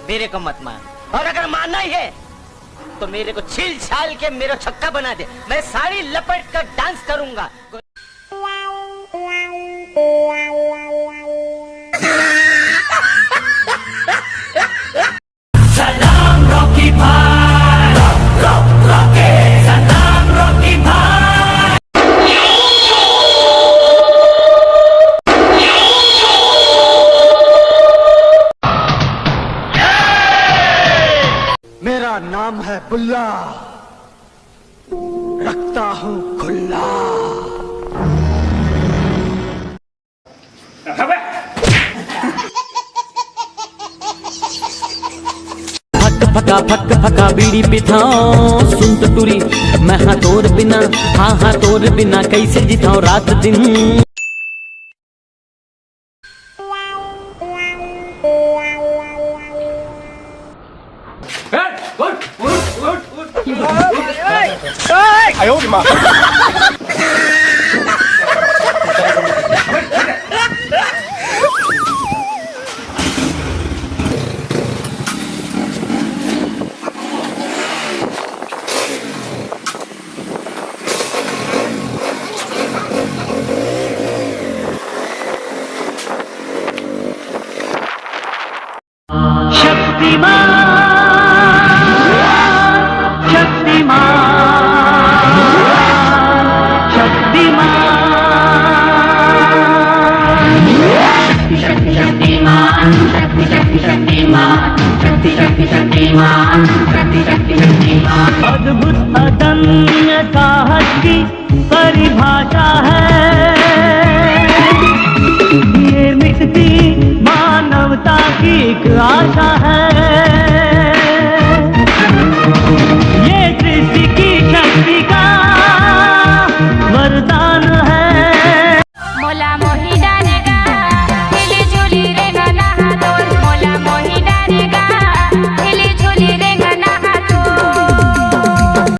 मेरे को मत मान, और अगर मानना ही है तो मेरे को छील छाल के मेरा छक्का बना दे। मैं साड़ी लपेट कर डांस करूंगा। सलाम रॉकी भाई, रॉकी सलाम रॉकी भाई। मेरा नाम है बुल्ला, रखता हूँ खुला। फक फका बीड़ी पिथाओ सुन तो टूरी मैं हाँ तोर बिना, हाँ तोर बिना कैसे जिताऊं रात दिन। अद्भुत अदम्य साहस की परिभाषा है।